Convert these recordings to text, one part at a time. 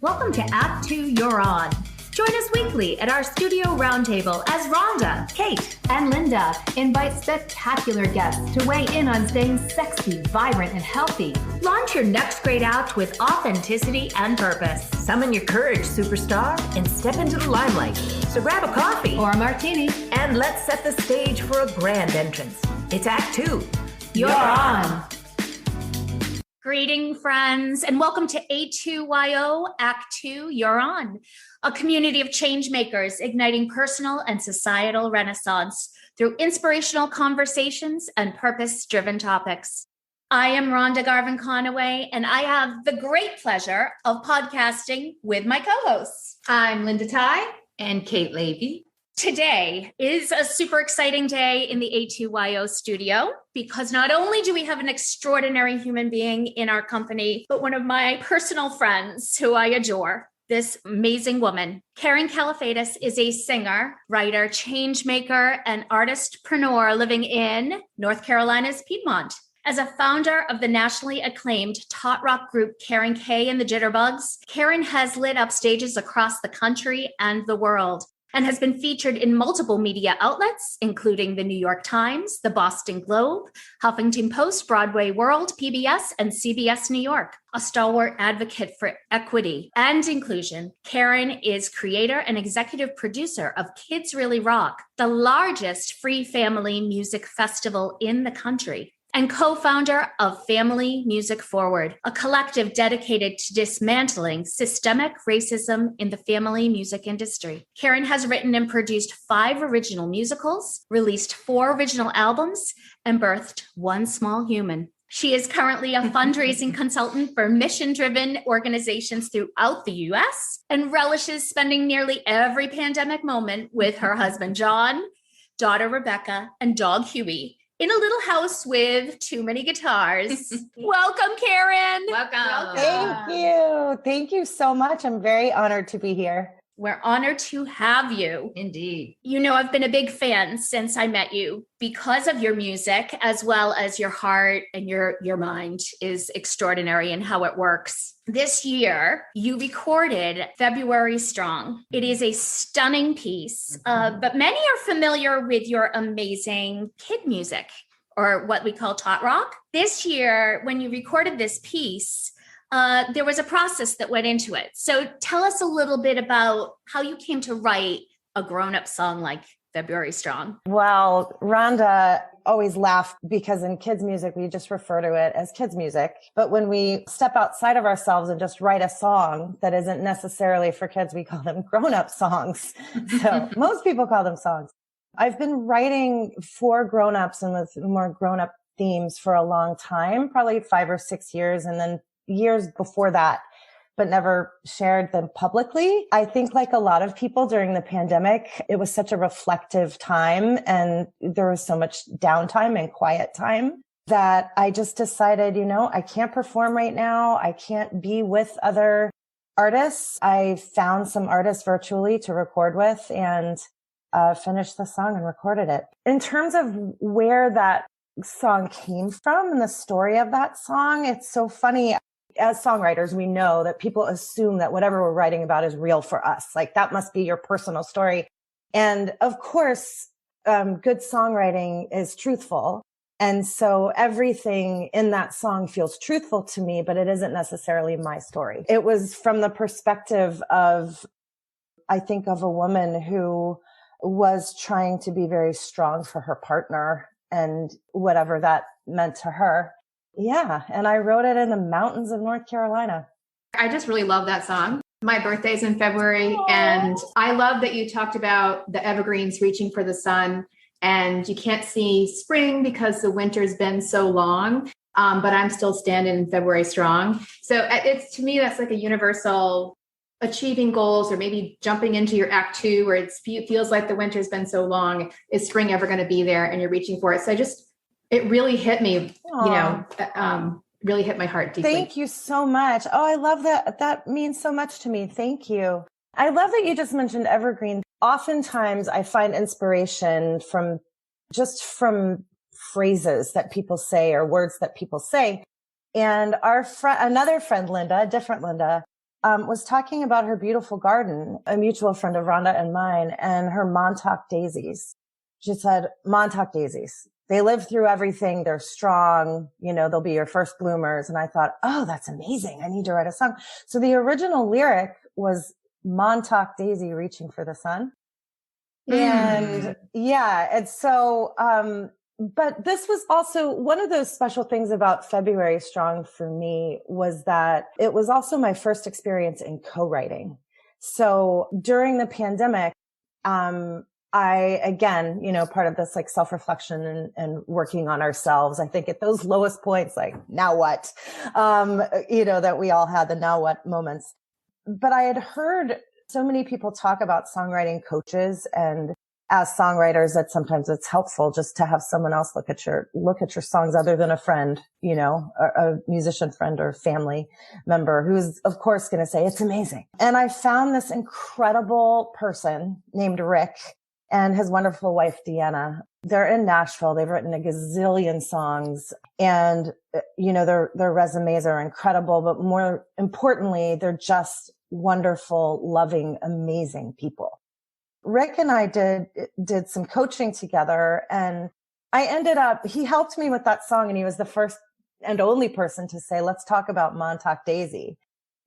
Welcome to Act 2, You're On. Join us weekly at our studio roundtable as Rhonda, Kate, and Linda invite spectacular guests to weigh in on staying sexy, vibrant, and healthy. Launch your next great act with authenticity and purpose. Summon your courage, superstar, and step into the limelight. So grab a coffee or a martini, and let's set the stage for a grand entrance. It's Act 2. You're on. Greeting, friends, and welcome to A2YO, Act 2, You're On, a community of changemakers igniting personal and societal renaissance through inspirational conversations and purpose-driven topics. I am Rhonda Garvin Conaway, and I have the great pleasure of podcasting with my co-hosts. I'm Linda Ty and Kate Levy. Today is a super exciting day in the A2YO studio because not only do we have an extraordinary human being in our company, but one of my personal friends who I adore, this amazing woman. Karen Kalafatas is a singer, writer, changemaker, and artist-preneuer living in North Carolina's Piedmont. As a founder of the nationally acclaimed tot-rock group Karen K and the Jitterbugs, Karen has lit up stages across the country and the world, and has been featured in multiple media outlets, including the New York Times, the Boston Globe, Huffington Post, Broadway World, PBS, and CBS New York. A stalwart advocate for equity and inclusion, Karen is creator and executive producer of Kids Really Rock, the largest free family music festival in the country, and co-founder of Family Music Forward, a collective dedicated to dismantling systemic racism in the family music industry. Karen has written and produced 5 original musicals, released 4 original albums, and birthed 1 small human. She is currently a fundraising consultant for mission-driven organizations throughout the U.S. and relishes spending nearly every pandemic moment with her husband, John, daughter, Rebecca, and dog, Huey, in a little house with too many guitars. Welcome, Karen. Welcome. Thank you. Thank you so much. I'm very honored to be here. We're honored to have you. Indeed. You know, I've been a big fan since I met you because of your music, as well as your heart and your mind is extraordinary in how it works. This year, you recorded February Strong. It is a stunning piece, but many are familiar with your amazing kid music, or what we call tot rock. This year, when you recorded this piece, there was a process that went into it. So tell us a little bit about how you came to write a grown-up song like February Strong. Well, Rhonda always laughed because in kids music, we just refer to it as kids music. But when we step outside of ourselves and just write a song that isn't necessarily for kids, we call them grown-up songs. So most people call them songs. I've been writing for grown-ups and with more grown-up themes for a long time, probably 5 or 6 years. And then years before that, but never shared them publicly. I think like a lot of people during the pandemic, it was such a reflective time and there was so much downtime and quiet time that I just decided, I can't perform right now. I can't be with other artists. I found some artists virtually to record with and finished the song and recorded it. In terms of where that song came from and the story of that song, it's so funny. As songwriters, we know that people assume that whatever we're writing about is real for us. Like that must be your personal story. And of course, good songwriting is truthful. And so everything in that song feels truthful to me, but it isn't necessarily my story. It was from the perspective of, I think, of a woman who was trying to be very strong for her partner and whatever that meant to her. Yeah. And I wrote it in the mountains of North Carolina. I just really love that song. My birthday's in February. Aww. And I love that you talked about the evergreens reaching for the sun and you can't see spring because the winter's been so long. But I'm still standing in February strong. So it's, to me, that's like a universal achieving goals or maybe jumping into your act 2 where it feels like the winter's been so long. Is spring ever going to be there? And you're reaching for it. So it really hit me, really hit my heart deeply. Thank you so much. Oh, I love that. That means so much to me. Thank you. I love that you just mentioned evergreen. Oftentimes I find inspiration from phrases that people say or words that people say. And another friend, Linda, a different Linda, was talking about her beautiful garden, a mutual friend of Rhonda and mine, and her Montauk daisies. She said, Montauk daisies, they live through everything. They're strong. They'll be your first bloomers. And I thought, oh, that's amazing. I need to write a song. So the original lyric was Montauk daisy reaching for the sun. And yeah, and so, but this was also one of those special things about February Strong for me was that it was also my first experience in co-writing. So during the pandemic, I, again, part of this like self-reflection and working on ourselves, I think at those lowest points, like now what, that we all had the now what moments. But I had heard so many people talk about songwriting coaches, and as songwriters, that sometimes it's helpful just to have someone else look at your songs other than a friend, a musician friend or family member who's of course going to say it's amazing. And I found this incredible person named Rick and his wonderful wife, Deanna. They're in Nashville. They've written a gazillion songs, and, their resumes are incredible, but more importantly, they're just wonderful, loving, amazing people. Rick and I did some coaching together, and he helped me with that song, and he was the first and only person to say, let's talk about Montauk Daisy.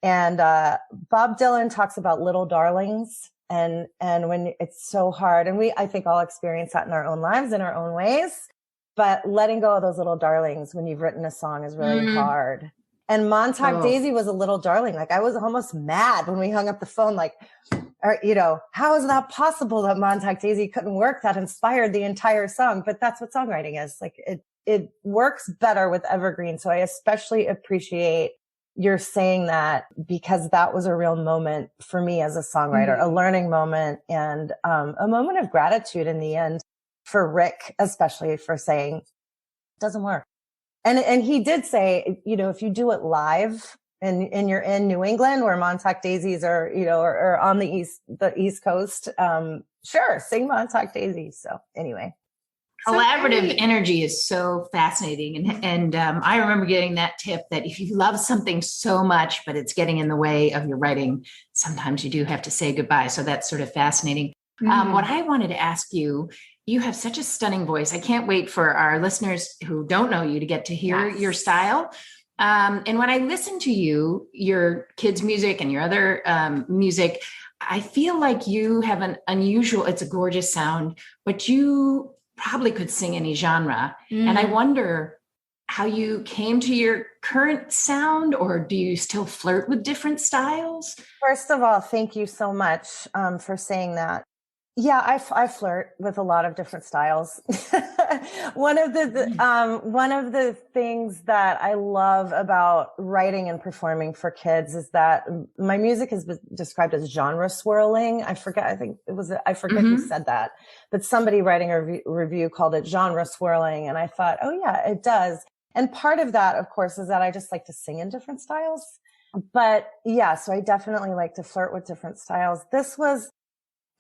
And, Bob Dylan talks about little darlings and when it's so hard, and I think all experience that in our own lives in our own ways, but letting go of those little darlings when you've written a song is really hard. And Montauk Daisy was a little darling. Like I was almost mad when we hung up the phone, like, how is that possible that Montauk Daisy couldn't work? That inspired the entire song. But that's what songwriting is. Like it works better with evergreen. So I especially appreciate your saying that, because that was a real moment for me as a songwriter, a learning moment, and a moment of gratitude in the end for Rick, especially for saying it doesn't work. And he did say, if you do it live and you're in New England where Montauk daisies are, are on the East Coast, sure, sing Montauk daisies. So anyway. Collaborative energy is so fascinating. And I remember getting that tip that if you love something so much, but it's getting in the way of your writing, sometimes you do have to say goodbye. So that's sort of fascinating. What I wanted to ask you, you have such a stunning voice. I can't wait for our listeners who don't know you to get to hear your style. And when I listen to you, your kids' music and your other music, I feel like you have an unusual, it's a gorgeous sound, but you probably could sing any genre. And I wonder how you came to your current sound, or do you still flirt with different styles? First of all, thank you so much for saying that. Yeah, I flirt with a lot of different styles. One of the things that I love about writing and performing for kids is that my music is described as genre swirling. I forget who said that, but somebody writing a review called it genre swirling. And I thought, oh yeah, it does. And part of that, of course, is that I just like to sing in different styles. But yeah, so I definitely like to flirt with different styles.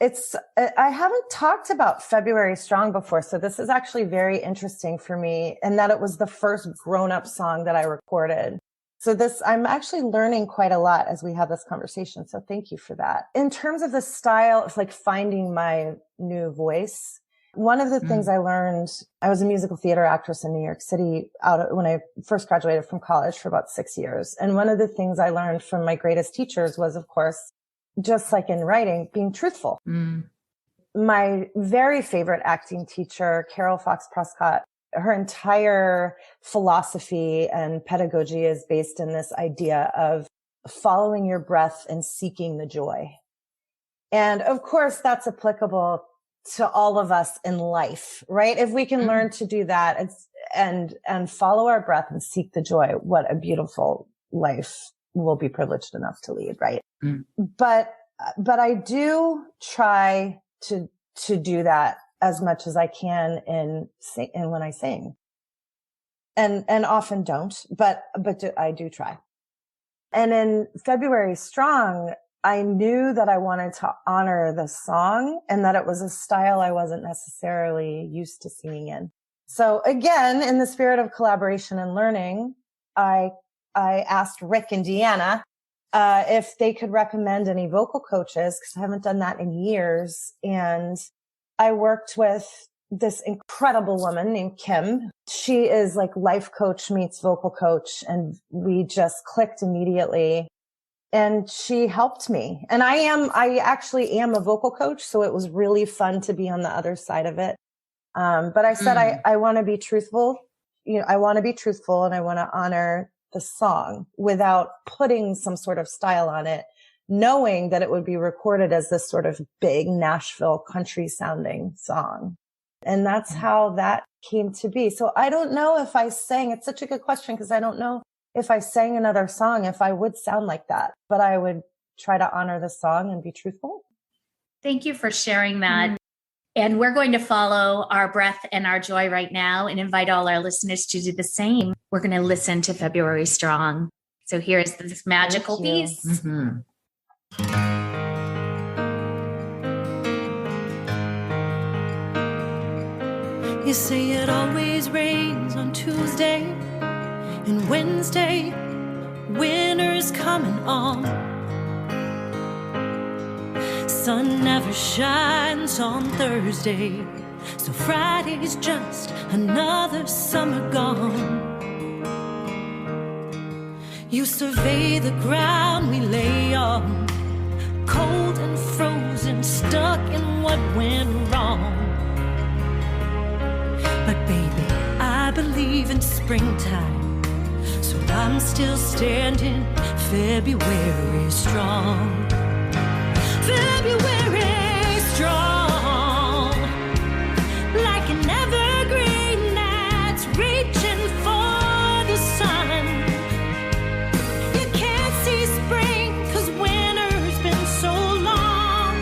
I haven't talked about February Strong before, so this is actually very interesting for me, and that it was the first grown-up song that I recorded. So I'm actually learning quite a lot as we have this conversation. So thank you for that. In terms of the style, it's like finding my new voice. One of the things I learned, I was a musical theater actress in New York City when I first graduated from college for about 6 years. And one of the things I learned from my greatest teachers was, of course, just like in writing, being truthful. My very favorite acting teacher, Carol Fox Prescott, her entire philosophy and pedagogy is based in this idea of following your breath and seeking the joy. And of course, that's applicable to all of us in life, right? If we can learn to do that and follow our breath and seek the joy, what a beautiful life we'll be privileged enough to lead, right? But I do try to do that as much as I can in when I sing, and often don't, but I do try. And in February Strong, I knew that I wanted to honor the song and that it was a style I wasn't necessarily used to singing in. So again, in the spirit of collaboration and learning, I asked Rick and Deanna if they could recommend any vocal coaches, because I haven't done that in years. And I worked with this incredible woman named Kim. She is like life coach meets vocal coach. And we just clicked immediately. And she helped me. And I actually am a vocal coach. So it was really fun to be on the other side of it. But I said, I want to be truthful. I want to be truthful and I want to honor the song without putting some sort of style on it, knowing that it would be recorded as this sort of big Nashville country sounding song. And that's how that came to be. So I don't know if I sang, it's such a good question because I don't know if I sang another song, if I would sound like that, but I would try to honor the song and be truthful. Thank you for sharing that. And we're going to follow our breath and our joy right now and invite all our listeners to do the same. We're going to listen to February Strong. So here's this magical piece. Mm-hmm. You say it always rains on Tuesday and Wednesday. Winter's coming on. Sun never shines on Thursday, so Friday's just another summer gone. You survey the ground we lay on, cold and frozen, stuck in what went wrong. But baby, I believe in springtime, so I'm still standing February strong. February strong, like an evergreen that's reaching for the sun. You can't see spring 'cause winter's been so long,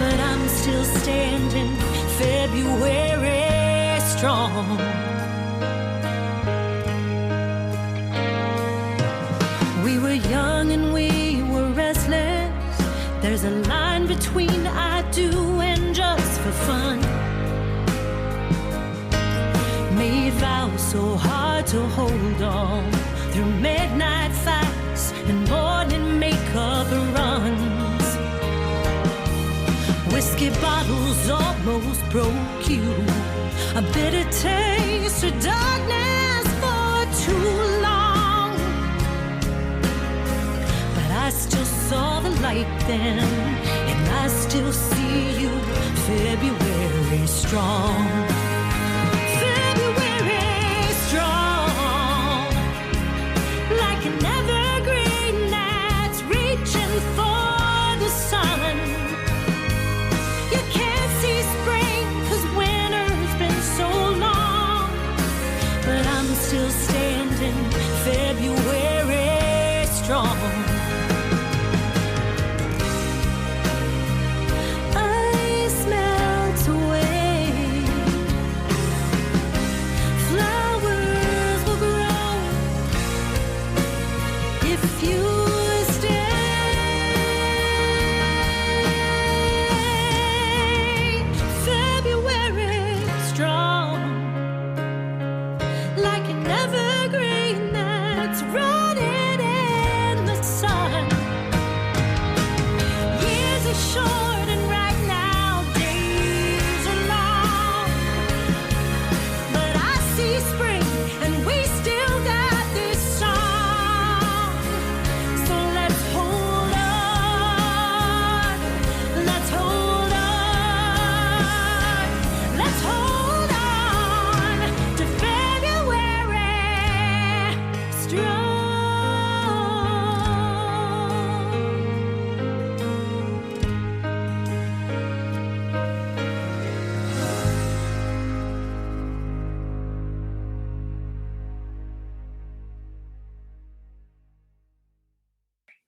but I'm still standing February strong. We were young and we were restless. There's a line between I do and just for fun. Made vows so hard to hold on through midnight fights and morning makeup runs. Whiskey bottles almost broke you, a bitter taste of darkness for too long. But I still saw the light then, and I still see you February strong. February strong, like an evergreen that's reaching for the sun. You can't see spring 'cause winter's been so long, but I'm still standing February strong.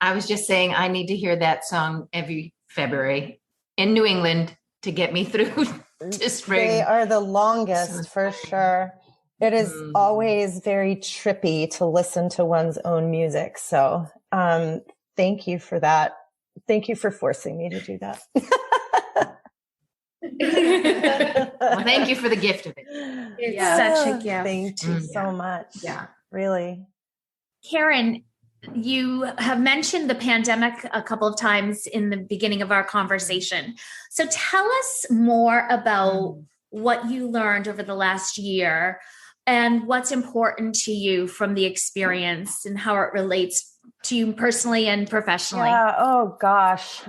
I was just saying I need to hear that song every February in New England to get me through to spring. They are the longest for sure. It is always very trippy to listen to one's own music. So thank you for that. Thank you for forcing me to do that. Well, thank you for the gift of it. It's such a gift. Thank you so much. Yeah. Really. Karen, You have mentioned the pandemic a couple of times in the beginning of our conversation. So tell us more about what you learned over the last year and what's important to you from the experience and how it relates to you personally and professionally. Yeah. Oh gosh.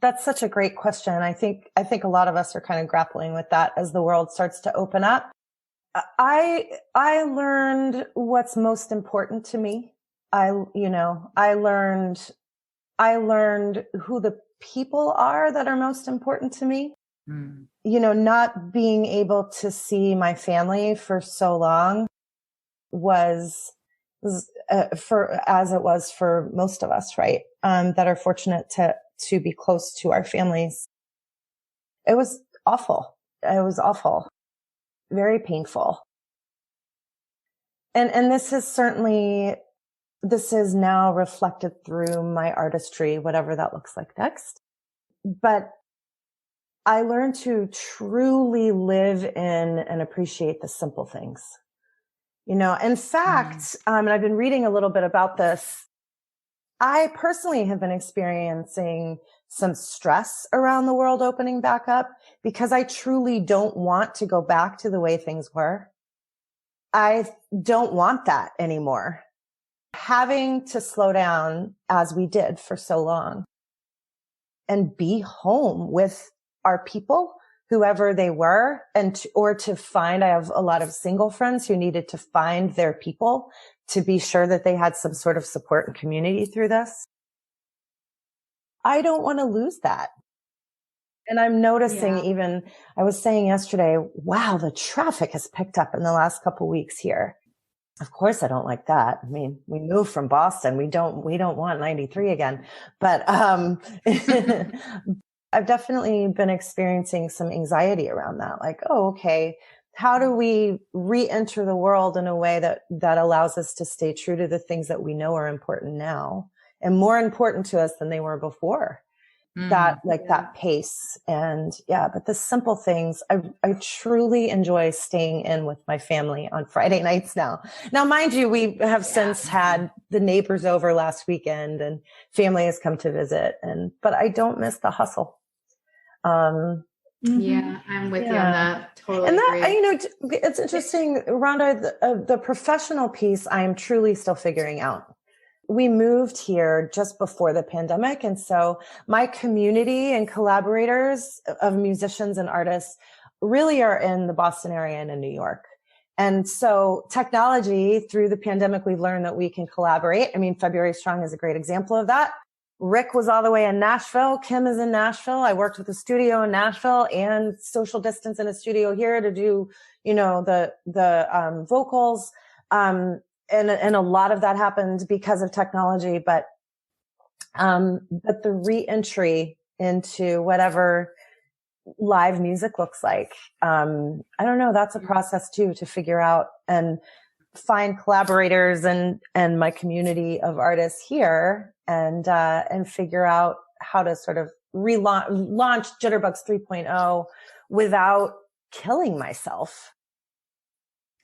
That's such a great question. I think a lot of us are kind of grappling with that as the world starts to open up. I learned what's most important to me. I learned who the people are that are most important to me. Not being able to see my family for so long was as it was for most of us, right? That are fortunate to be close to our families. It was awful. It was awful. Very painful. And this is now reflected through my artistry, whatever that looks like next. But I learned to truly live in and appreciate the simple things. In fact, and I've been reading a little bit about this, I personally have been experiencing some stress around the world opening back up because I truly don't want to go back to the way things were. I don't want that anymore. Having to slow down as we did for so long and be home with our people, whoever they were, or to find, I have a lot of single friends who needed to find their people to be sure that they had some sort of support and community through this. I don't want to lose that. And I'm noticing even, I was saying yesterday, wow, the traffic has picked up in the last couple of weeks here. Of course, I don't like that. I mean, we moved from Boston. We don't want 93 again, but, I've definitely been experiencing some anxiety around that. Like, oh, okay, how do we re-enter the world in a way that allows us to stay true to the things that we know are important now and more important to us than they were before? That pace. And but the simple things, I truly enjoy staying in with my family on Friday nights now. Now, mind you, we have since had the neighbors over last weekend and family has come to visit, but I don't miss the hustle. Yeah, I'm with you on that. Totally. And that, agree. It's interesting, Rhonda, the professional piece, I'm truly still figuring out. We moved here just before the pandemic. And so my community and collaborators of musicians and artists really are in the Boston area and in New York. And so technology through the pandemic, we've learned that we can collaborate. I mean, February Strong is a great example of that. Rick was all the way in Nashville. Kim is in Nashville. I worked with a studio in Nashville and social distance in a studio here to do, the vocals. And a lot of that happened because of technology, but the re-entry into whatever live music looks like, I don't know, that's a process too, to figure out and find collaborators and my community of artists here and figure out how to sort of launch Jitterbugs 3.0 without killing myself.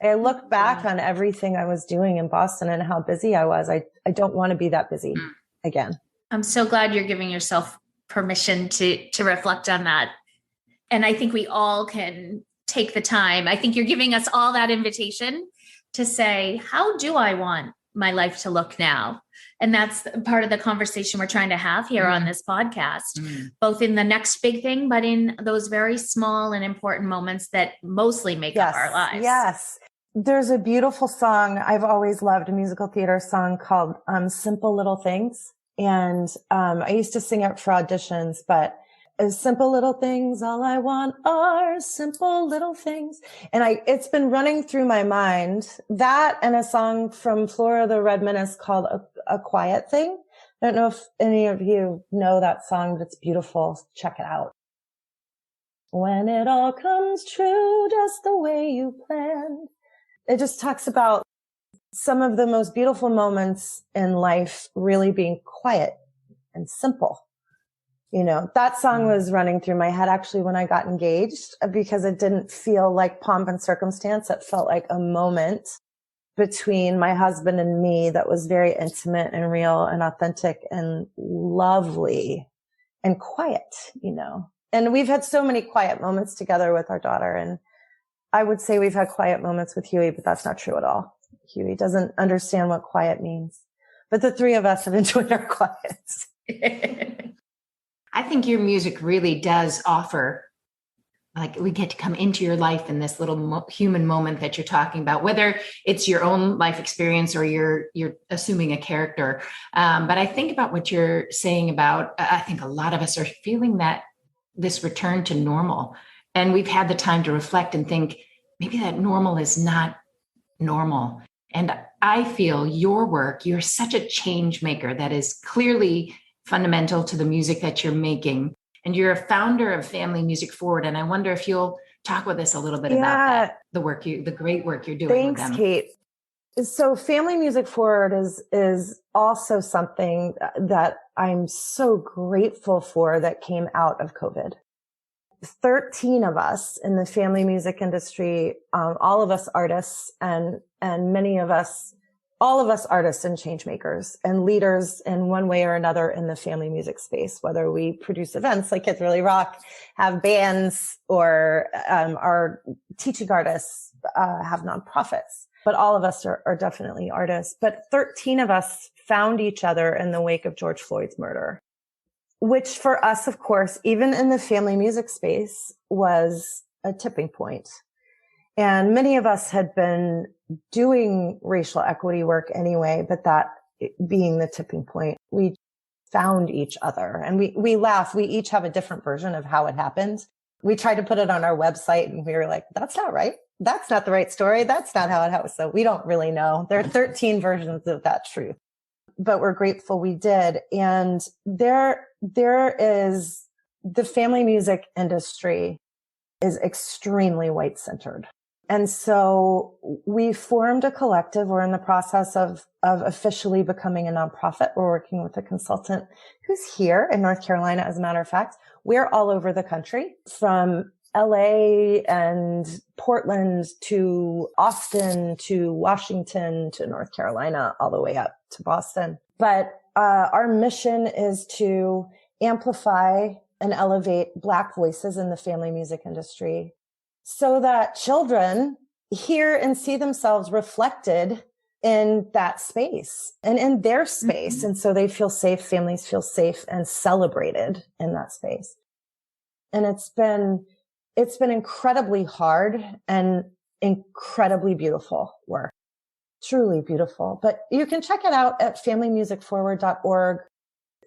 I look back on everything I was doing in Boston and how busy I was. I don't want to be that busy again. I'm so glad you're giving yourself permission to reflect on that. And I think we all can take the time. I think you're giving us all that invitation to say, how do I want my life to look now? And that's part of the conversation we're trying to have here on this podcast, both in the next big thing, but in those very small and important moments that mostly make up our lives. Yes. There's a beautiful song I've always loved, a musical theater song called Simple Little Things. And I used to sing it for auditions, but simple little things, all I want are simple little things. And it's been running through my mind, that and a song from Flora the Red Menace called A Quiet Thing. I don't know if any of you know that song, but it's beautiful. Check it out. When it all comes true just the way you planned. It just talks about some of the most beautiful moments in life really being quiet and simple. That song was running through my head actually when I got engaged because it didn't feel like pomp and circumstance. It felt like a moment between my husband and me that was very intimate and real and authentic and lovely and quiet, And we've had so many quiet moments together with our daughter. And I would say we've had quiet moments with Huey, but that's not true at all. Huey doesn't understand what quiet means. But the three of us have enjoyed our quiets. I think your music really does offer, like, we get to come into your life in this little human moment that you're talking about, whether it's your own life experience or you're assuming a character. But I think about what you're saying about, I think a lot of us are feeling that this return to normal. And we've had the time to reflect and think, maybe that normal is not normal. And I feel your work, you're such a change maker that is clearly fundamental to the music that you're making. And you're a founder of Family Music Forward. And I wonder if you'll talk with us a little bit about that, the great work you're doing. Thanks, with them. Kate. So Family Music Forward is also something that I'm so grateful for that came out of COVID. 13 of us in the family music industry, all of us artists and many of us, all of us artists and change makers and leaders in one way or another in the family music space, whether we produce events like Kids Really Rock, have bands, or are teaching artists, have nonprofits. But all of us are definitely artists. But 13 of us found each other in the wake of George Floyd's murder, which for us, of course, even in the family music space, was a tipping point. And many of us had been doing racial equity work anyway, but that being the tipping point, we found each other. And we laugh. We each have a different version of how it happened. We tried to put it on our website and we were like, that's not right. That's not the right story. That's not how it happened. So we don't really know. There are 13 versions of that truth, but we're grateful we did. And there is, the family music industry is extremely white centered. And so we formed a collective. We're in the process of officially becoming a nonprofit. We're working with a consultant who's here in North Carolina. As a matter of fact, we're all over the country, from LA and Portland to Austin to Washington to North Carolina, all the way up to Boston. But our mission is to amplify and elevate Black voices in the family music industry so that children hear and see themselves reflected in that space and in their space. Mm-hmm. And so they feel safe, families feel safe and celebrated in that space. And it's been incredibly hard and incredibly beautiful work. Truly beautiful. But you can check it out at familymusicforward.org.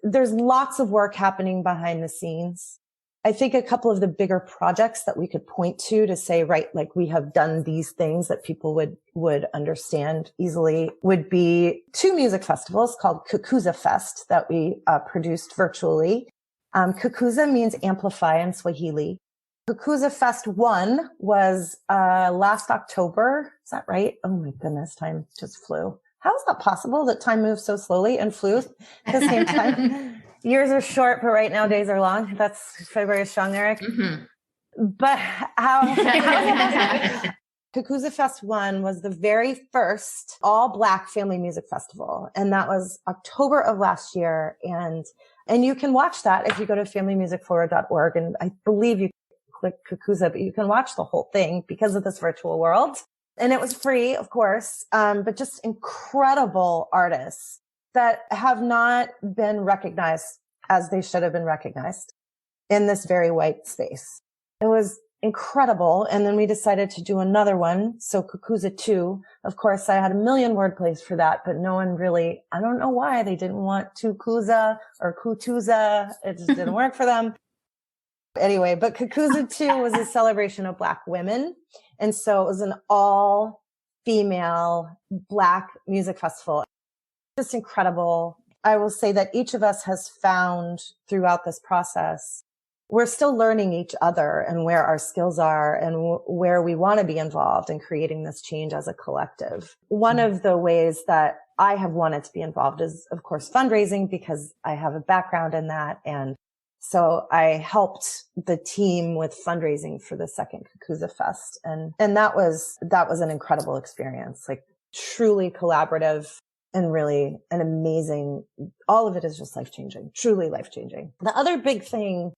There's lots of work happening behind the scenes. I think a couple of the bigger projects that we could point to say, right, like we have done these things that people would understand easily, would be 2 music festivals called Kukuza Fest that we produced virtually. Kukuza means amplify in Swahili. Kukuza Fest 1 was last October. Is that right? Oh my goodness, time just flew. How is that possible that time moves so slowly and flew at the same time? Years are short, but right now days are long. That's very strong, Eric. Mm-hmm. But how is that possible? Kukuza Fest 1 was the very first all Black family music festival. And that was October of last year. And you can watch that if you go to familymusicforward.org. And I believe you click Kukuza, but you can watch the whole thing because of this virtual world. And it was free, of course, but just incredible artists that have not been recognized as they should have been recognized in this very white space. It was incredible. And then we decided to do another one. So Kukuza 2, of course, I had a million word plays for that, but no one really, I don't know why they didn't want Tukuza or Kutuza. It just didn't work for them. Anyway, but Kukuza 2 was a celebration of Black women. And so it was an all female Black music festival. Just incredible. I will say that each of us has found throughout this process, we're still learning each other and where our skills are and where we want to be involved in creating this change as a collective. One of the ways that I have wanted to be involved is, of course, fundraising, because I have a background in that. And so I helped the team with fundraising for the second Kukuza Fest. And that was an incredible experience. Like, truly collaborative and really an amazing, all of it is just life-changing, truly life-changing. The other big thing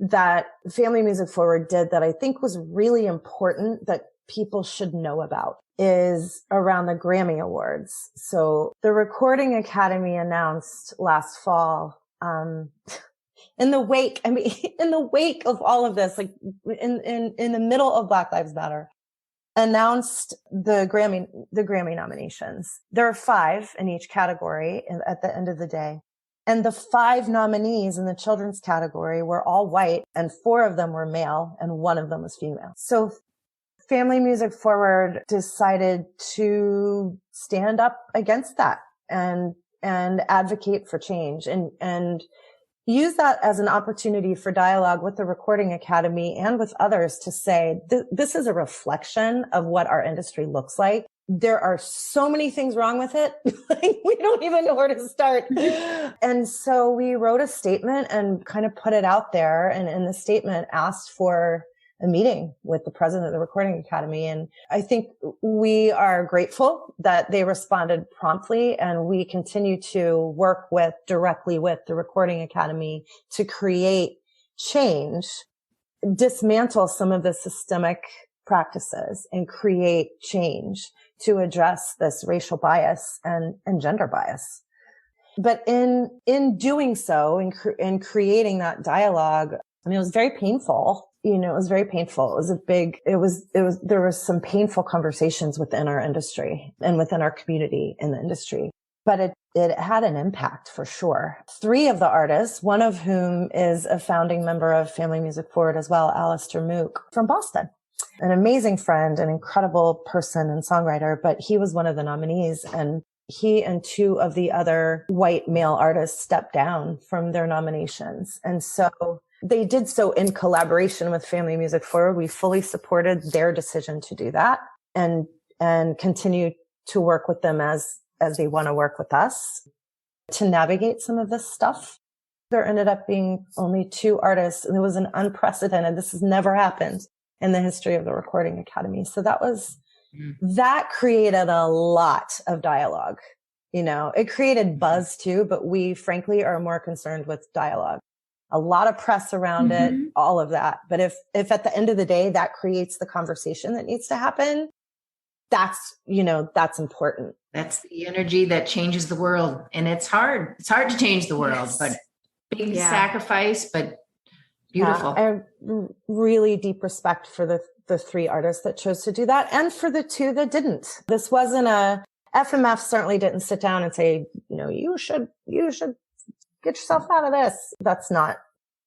that Family Music Forward did that I think was really important that people should know about is around the Grammy Awards. So the Recording Academy announced last fall, in the wake of all of this, like in the middle of Black Lives Matter, announced the Grammy nominations. There are 5 in each category at the end of the day. And the 5 nominees in the children's category were all white, and 4 of them were male and 1 of them was female. So Family Music Forward decided to stand up against that and advocate for change and use that as an opportunity for dialogue with the Recording Academy and with others to say, this is a reflection of what our industry looks like. There are so many things wrong with it. Like, we don't even know where to start. And so we wrote a statement and kind of put it out there. And in the statement asked for a meeting with the president of the Recording Academy. And I think we are grateful that they responded promptly, and we continue to work directly with the Recording Academy to create change, dismantle some of the systemic practices and create change to address this racial bias and gender bias. But in doing so, in creating that dialogue, I mean, it was very painful. It was very painful. There was some painful conversations within our industry and within our community in the industry, but it had an impact for sure. 3 of the artists, one of whom is a founding member of Family Music Forward as well, Alistair Mook from Boston, an amazing friend, an incredible person and songwriter, but he was one of the nominees, and he and 2 of the other white male artists stepped down from their nominations. And so they did so in collaboration with Family Music Forward. We fully supported their decision to do that and continue to work with them as they want to work with us to navigate some of this stuff. There ended up being only 2 artists, and it was an unprecedented, this has never happened in the history of the Recording Academy. So that created a lot of dialogue. It created buzz too, but we frankly are more concerned with dialogue. A lot of press around it, all of that. But if at the end of the day, that creates the conversation that needs to happen, that's important. That's the energy that changes the world. And it's hard. It's hard to change the world, but big sacrifice, but beautiful. I have really deep respect for the 3 artists that chose to do that, and for the 2 that didn't. This wasn't FMF certainly didn't sit down and say, you should get yourself out of this. That's not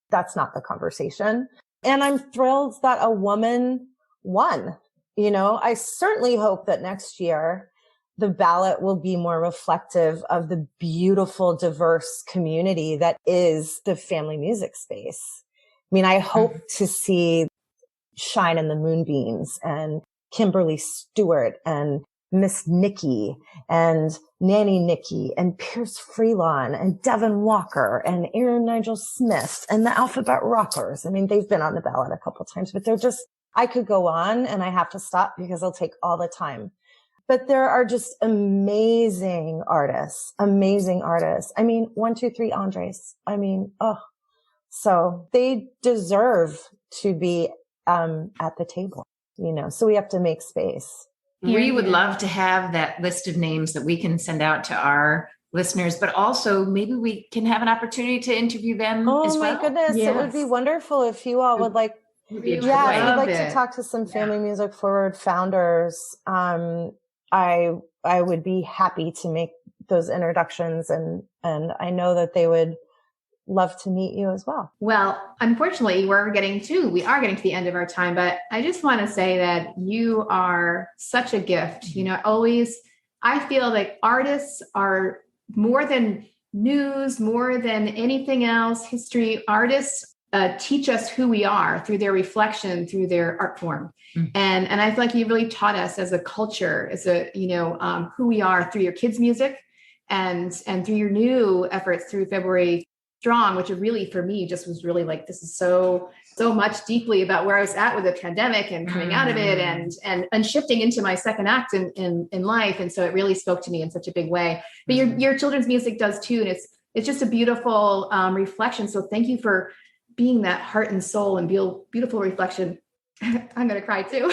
the conversation. And I'm thrilled that a woman won. I certainly hope that next year the ballot will be more reflective of the beautiful, diverse community that is the family music space. I mean, I hope to see Shine and the Moonbeams and Kimberly Stewart and Miss Nikki and Nanny Nikki and Pierce Freelon and Devin Walker and Aaron Nigel Smith and the Alphabet Rockers. I mean, they've been on the ballot a couple of times, but I could go on, and I have to stop because it'll take all the time. But there are just amazing artists. I mean, 1, 2, 3 Andres. I mean, so they deserve to be at the table, so we have to make space. We would love to have that list of names that we can send out to our listeners, but also maybe we can have an opportunity to interview them as well. Oh my goodness. Yes. It would be wonderful if you all would like, if you'd like to talk to some Family Music Forward founders. I would be happy to make those introductions, and I know that they would love to meet you as well. Well, unfortunately, we are getting to the end of our time, but I just want to say that you are such a gift. I feel like artists are more than news, more than anything else, history. Artists teach us who we are through their reflection, through their art form. And I feel like you really taught us as a culture, who we are through your kids' music and through your new efforts through February strong, which really for me just was really like, this is so much deeply about where I was at with the pandemic and coming out of it and shifting into my second act in life. And so it really spoke to me in such a big way. But your children's music does too. And it's just a beautiful reflection. So thank you for being that heart and soul and beautiful reflection. I'm going to cry too.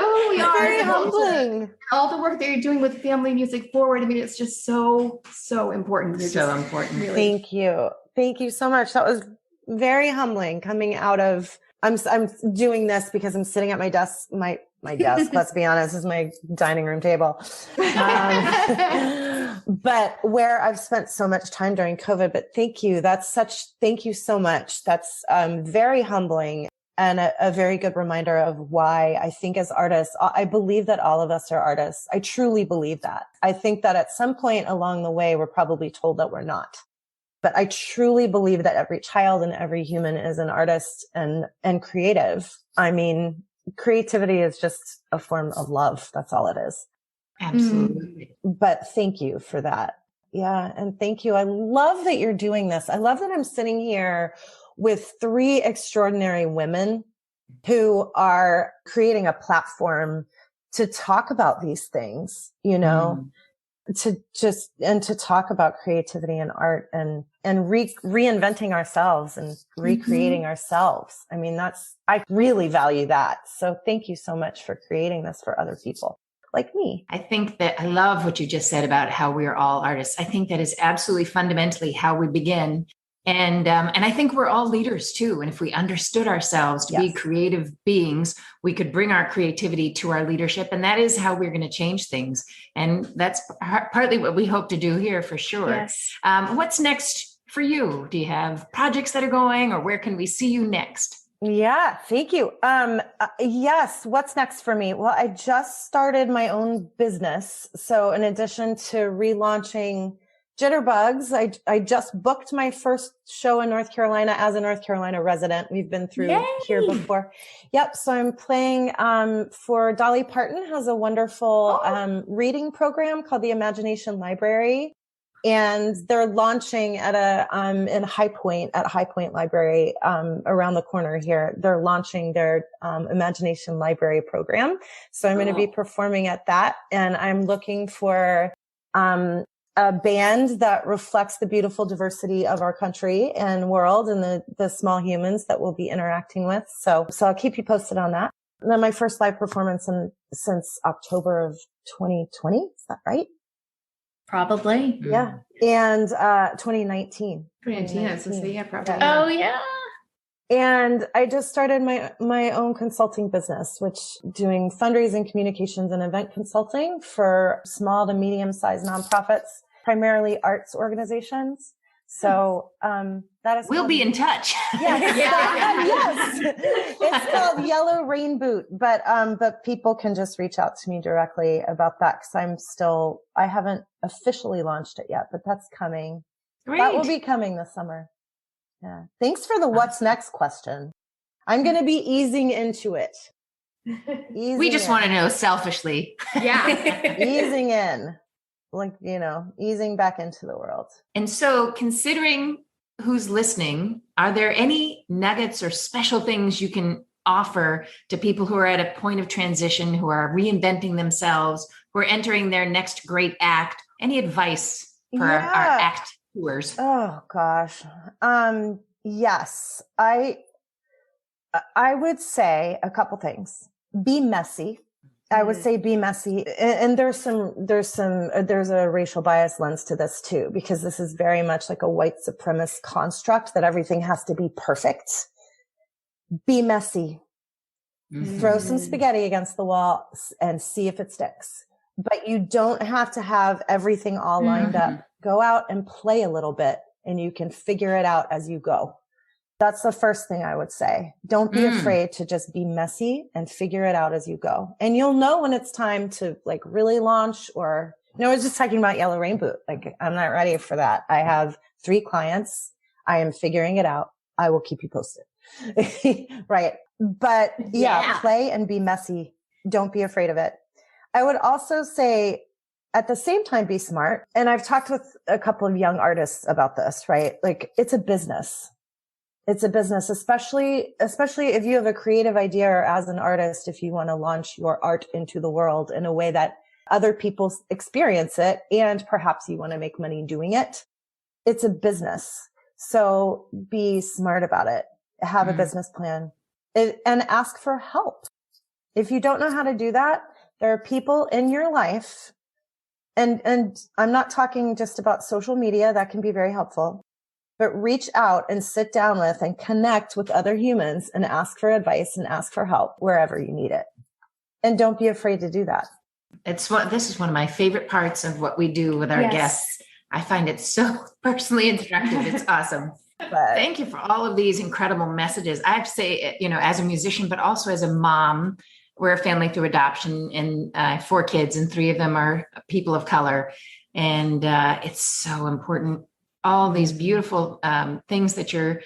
Oh, we are. Very humbling. All the work that you're doing with Family Music Forward. I mean, it's just so important. Important. Really. Thank you. Thank you so much. That was very humbling coming out of, I'm doing this because I'm sitting at my desk, my desk, let's be honest, is my dining room table. But where I've spent so much time during COVID, but thank you. Thank you so much. That's very humbling. And a very good reminder of why I think as artists, I believe that all of us are artists. I truly believe that. I think that at some point along the way, we're probably told that we're not. But I truly believe that every child and every human is an artist and creative. I mean, creativity is just a form of love. That's all it is. Absolutely. But thank you for that. Yeah. And thank you. I love that you're doing this. I love that I'm sitting here with 3 extraordinary women who are creating a platform to talk about these things, to talk about creativity and art and reinventing ourselves and recreating ourselves. I mean, I really value that. So thank you so much for creating this for other people like me. I think that I love what you just said about how we are all artists. I think that is absolutely fundamentally how we begin. And I think we're all leaders too. And if we understood ourselves to be creative beings, we could bring our creativity to our leadership. And that is how we're going to change things. And that's partly what we hope to do here for sure. Yes. What's next for you? Do you have projects that are going, or where can we see you next? Yeah, thank you. Yes. What's next for me? Well, I just started my own business. So in addition to relaunching Jitterbugs, I just booked my first show in North Carolina as a North Carolina resident. We've been through here before. Yep. So I'm playing for Dolly Parton has a wonderful reading program called the Imagination Library. And they're launching at in High Point Library, around the corner here. They're launching their, Imagination Library program. So I'm going to be performing at that. And I'm looking for, a band that reflects the beautiful diversity of our country and world and the small humans that we'll be interacting with. So I'll keep you posted on that. And then my first live performance since October of 2020. Is that right? Probably. Yeah. And 2019. 2019, I was going to say, probably. Oh, yeah. And I just started my own consulting business, which doing fundraising, communications, and event consulting for small to medium-sized nonprofits, primarily arts organizations. So that is. We'll be in touch. Yes, yes. It's called Yellow Rain Boot, but people can just reach out to me directly about that because I haven't officially launched it yet, but that's coming. Great. That will be coming this summer. Yeah. Thanks for the what's next question. I'm going to be easing into it. We just want to know selfishly. Yeah. Easing in. Like, easing back into the world. And so considering who's listening, are there any nuggets or special things you can offer to people who are at a point of transition, who are reinventing themselves, who are entering their next great act? Any advice for our act tours? Oh gosh. Yes. I would say a couple things. Be messy. I would say be messy. And there's a racial bias lens to this too, because this is very much like a white supremacist construct that everything has to be perfect. Be messy. Mm-hmm. Throw some spaghetti against the wall and see if it sticks. But you don't have to have everything all lined up. Go out and play a little bit and you can figure it out as you go. That's the first thing I would say. Don't be afraid to just be messy and figure it out as you go. And you'll know when it's time to like really launch or, I was just talking about Yellow Rain Boot. Like I'm not ready for that. I have 3 clients. I am figuring it out. I will keep you posted. Right. But yeah, play and be messy. Don't be afraid of it. I would also say at the same time, be smart. And I've talked with a couple of young artists about this, right? Like it's a business. It's a business, especially if you have a creative idea or as an artist, if you want to launch your art into the world in a way that other people experience it and perhaps you want to make money doing it. It's a business. So be smart about it. Have a business plan and ask for help. If you don't know how to do that, there are people in your life. And I'm not talking just about social media. That can be very helpful, but reach out and sit down with and connect with other humans and ask for advice and ask for help wherever you need it. And don't be afraid to do that. This is one of my favorite parts of what we do with our guests. I find it so personally instructive. It's awesome. Thank you for all of these incredible messages. I have to say, as a musician, but also as a mom, we're a family through adoption, and I have 4 kids, and 3 of them are people of color. And it's so important. All these beautiful things that you're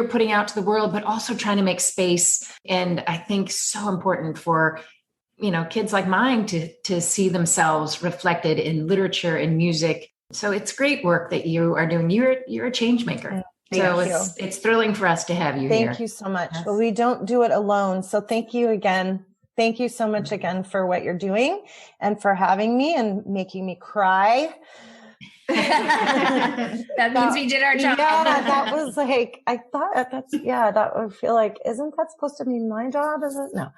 putting out to the world, but also trying to make space. And I think so important for, kids like mine to see themselves reflected in literature and music. So it's great work that you are doing. You're a change maker. So it's thrilling for us to have you here. Thank you so much. Yes. Well, we don't do it alone. So thank you again. Thank you so much again for what you're doing and for having me and making me cry. That means we did our job. Yeah, that was like, I thought that would feel like, isn't that supposed to be my job? Is it? No.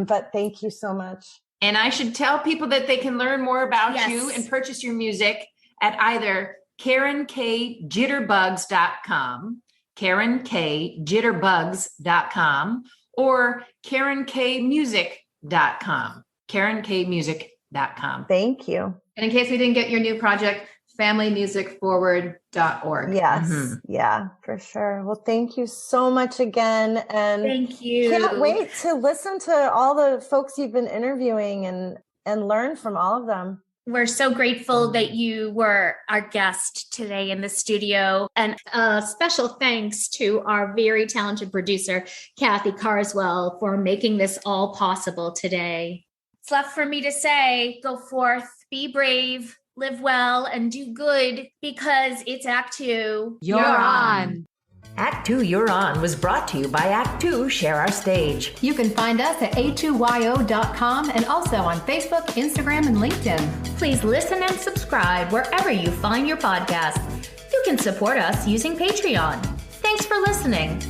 But thank you so much. And I should tell people that they can learn more about you and purchase your music at either KarenKJitterbugs.com, KarenKJitterbugs.com, or KarenKmusic.com, KarenKmusic.com. Thank you. And in case we didn't get your new project, familymusicforward.org. Yes. Yeah, for sure. Well, thank you so much again. And thank you. Can't wait to listen to all the folks you've been interviewing and learn from all of them. We're so grateful that you were our guest today in the studio. And a special thanks to our very talented producer, Kathy Carswell, for making this all possible today. It's left for me to say, go forth, be brave, live well, and do good, because it's Act 2. You're on. Act 2 You're On was brought to you by Act 2 Share Our Stage. You can find us at a2yo.com and also on Facebook, Instagram, and LinkedIn. Please listen and subscribe wherever you find your podcast. You can support us using Patreon. Thanks for listening.